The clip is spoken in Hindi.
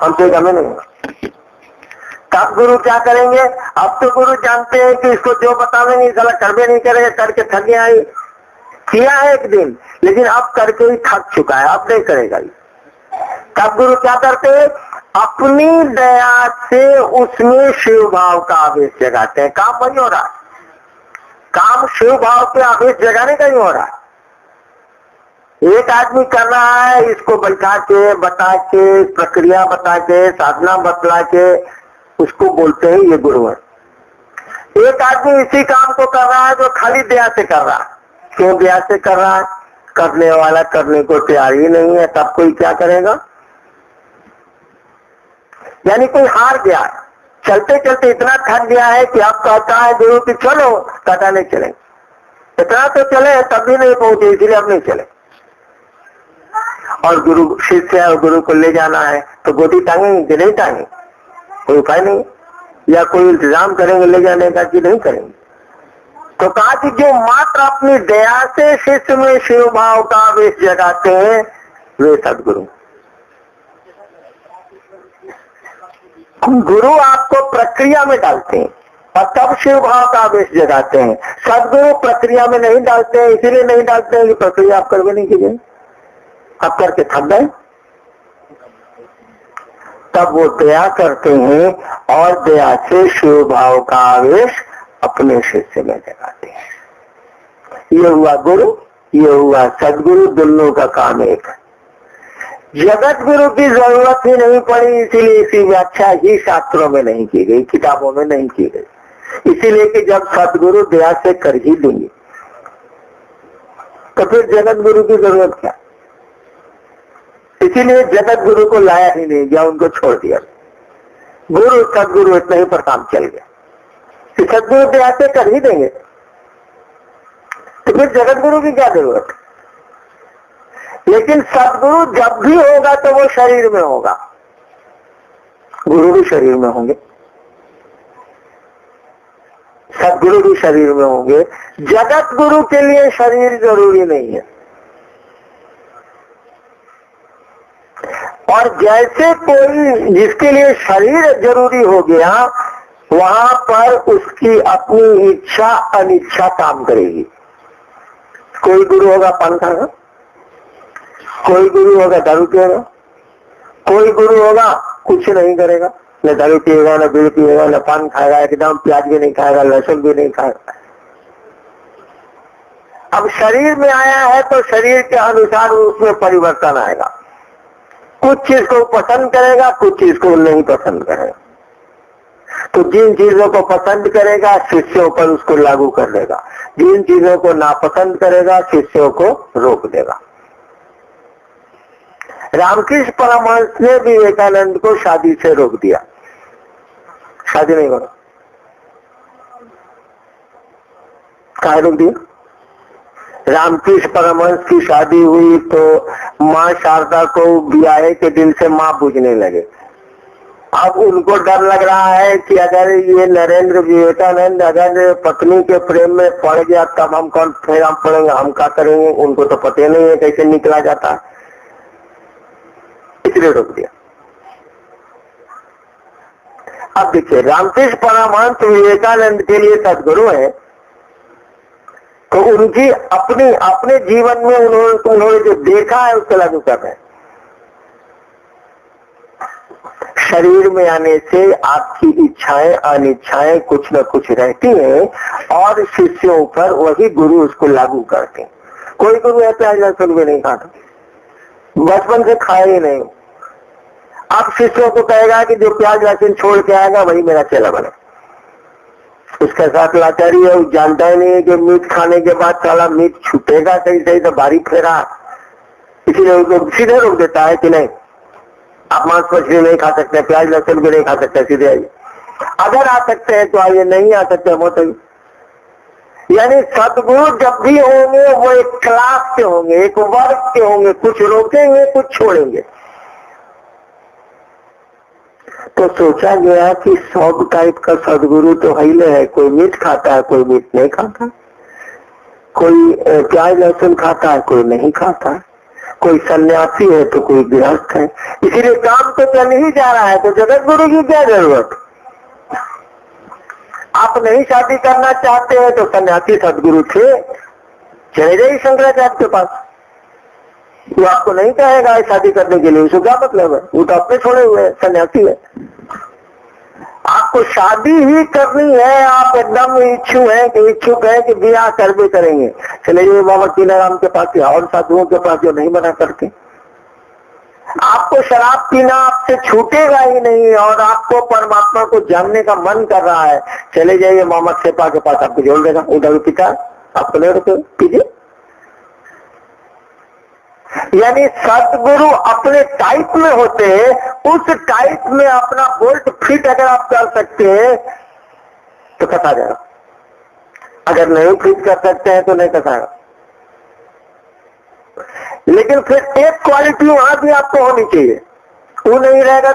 हमसे हमें नहीं होगा। तब गुरु क्या करेंगे? अब तो गुरु जानते हैं कि इसको जो बतावेंगे साला करबे नहीं करेगा, करके थक गया है, किया है एक दिन, लेकिन अब करके ही थक चुका है, अब नहीं करेगा। तब गुरु क्या करते हैं? अपनी दया से उसमें शिव भाव का आवेश जगाते हैं। काम वही हो रहा है, काम शिव भाव के आवेश जगाने का ही हो रहा है। एक आदमी कर रहा है, इसको बैठा के बता के प्रक्रिया बता के साधना बतला के उसको बोलते हैं ये गुरु है। एक आदमी इसी काम को कर रहा है जो खाली दया से कर रहा है। क्यों दया से कर रहा है? करने वाला करने को तैयार ही नहीं है, तब कोई क्या करेगा? यानी कोई हार गया, चलते चलते इतना थक गया है कि अब कहता है गुरु की चलो, कहता नहीं चलेंगे। इतना तो चले तब भी नहीं पहुंचे, इसलिए अब नहीं चले। और गुरु शिष्य है और गुरु को ले जाना है तो गोदी टांगेंगे कि नहीं टांगेंगे? कोई उपाय नहीं, या कोई इंतजाम करेंगे ले जाने का कि नहीं करेंगे? तो कहा कि जो मात्र अपनी दया से शिष्य में शिव भाव का आवेश जगाते हैं वे सदगुरु। गुरु आपको प्रक्रिया में डालते हैं और तब शिव भाव का आवेश जगाते हैं। सदगुरु प्रक्रिया में नहीं डालते हैं, इसीलिए नहीं डालते हैं कि प्रक्रिया आप करके नहीं कीजिए, आप करके थक गए। तब वो दया करते हैं और दया से शिव भाव का आवेश अपने शिष्य में जगाते हैं। ये हुआ गुरु, ये हुआ सदगुरु, दोनों का काम एक है। जगत गुरु की जरूरत ही नहीं पड़ी, इसीलिए इसकी व्याख्या ही शास्त्रों में नहीं की गई, किताबों में नहीं की गई। इसीलिए कि जब सदगुरु दया से कर ही देंगे तो फिर जगत गुरु की जरूरत क्या? इसीलिए जगत गुरु को लाया ही नहीं गया, उनको छोड़ दिया। गुरु सदगुरु इतना ही पर काम चल गया। सदगुरु दया से कर ही देंगे तो फिर जगत गुरु की क्या जरूरत है? लेकिन सदगुरु जब भी होगा तो वो शरीर में होगा, गुरु भी शरीर में होंगे, सदगुरु भी शरीर में होंगे। जगत गुरु के लिए शरीर जरूरी नहीं है। और जैसे कोई जिसके लिए शरीर जरूरी हो गया, वहां पर उसकी अपनी इच्छा अनिच्छा काम करेगी। कोई गुरु होगा पान खाएगा, कोई गुरु होगा दारू पिएगा, कोई गुरु होगा कुछ नहीं करेगा, न दारू पिएगा, न बीड़ी पिएगा, न पान खाएगा, एकदम प्याज भी नहीं खाएगा, लहसुन भी नहीं खाएगा। अब शरीर में आया है तो शरीर के अनुसार उसमें परिवर्तन आएगा। कुछ चीज को पसंद करेगा, कुछ चीज को नहीं पसंद करेगा। तो जिन चीजों को पसंद करेगा शिष्यों पर उसको लागू कर देगा, जिन चीजों को नापसंद करेगा शिष्यों को रोक देगा। रामकृष्ण परमहंस ने विवेकानंद को शादी से रोक दिया, शादी नहीं करो। काहे रोक दिया? रामकृष्ण परमहंस की शादी हुई तो माँ शारदा को ब्याहे के दिन से माँ पूजने लगे। अब उनको डर लग रहा है कि अगर ये नरेंद्र विवेकानंद अगर पत्नी के प्रेम में पड़ गया तब हम कौन फिर हम पड़ेंगे, हम क्या करेंगे? उनको तो पता नहीं है कैसे निकला जाता है, इसलिए रोक दिया। अब देखिए, रामकृष्ण परमहंस विवेकानंद के लिए सदगुरु है तो उनकी अपने जीवन में उन्होंने जो देखा है उसको लागू कर रहे हैं। शरीर में आने से आपकी इच्छाएं अनिच्छाएं कुछ न कुछ रहती हैं और शिष्यों पर वही गुरु उसको लागू करते हैं। कोई गुरु है प्याज लहसुन भी नहीं खाता, बचपन से खाया ही नहीं। अब शिष्यों को कहेगा कि जो प्याज लहसुन छोड़ के आएगा वही मेरा चेला बने। उसके साथ लाचारी है, वो जानता ही नहीं है कि मीट खाने के बाद साला मीट छूटेगा सही सही तो बारी फेरा, इसीलिए उसको सीधे रोक देता है कि नहीं आप मांस मछली नहीं खा सकते, प्याज लहसुन भी नहीं खा सकते, सीधे आइए। अगर आ सकते हैं तो आइए, नहीं आ सकते मौत होगी। यानी सदगुरु जब भी होंगे वो एक क्लास के होंगे, एक वर्ग के होंगे, कुछ रोकेंगे कुछ छोड़ेंगे। तो सोचा गया कि सब टाइप का सदगुरु तो हिले है, कोई मीट खाता है, कोई मीट नहीं खाता, कोई प्याज लहसुन खाता है, कोई नहीं खाता है। कोई सन्यासी है तो कोई गृहस्थ है, इसीलिए काम तो चल ही जा रहा है, तो जगत गुरु की क्या जरूरत। आप नहीं शादी करना चाहते हैं तो सन्यासी सदगुरु थे, चले जाइए शंकराचार्य के पास, वो आपको नहीं कहेगा शादी करने के लिए, उसको क्या मतलब है, वो तो अपने छोड़े हुए हैं, सन्यासी है। आपको शादी ही करनी है, आप एकदम इच्छुक है कि ब्याह कर भी करेंगे, चले जाइए बाबा कीनाराम के पास या और साधुओं के पास जो नहीं मना करते। आपको शराब पीना आपसे छूटेगा ही नहीं और आपको परमात्मा को जानने का मन कर रहा है, चले जाइए मोहम्मद सेपा के पास, आपको जोड़ देगा, उधर पिता आपको ले रुके पीजिए। यानी सदगुरु अपने टाइप में होते हैं, उस टाइप में अपना बोल्ट फिट अगर आप कर सकते हैं तो कसा जाएगा, अगर नहीं फिट कर सकते हैं तो नहीं कसाएगा। लेकिन फिर एक क्वालिटी वहां भी आपको होनी चाहिए, वो नहीं रहेगा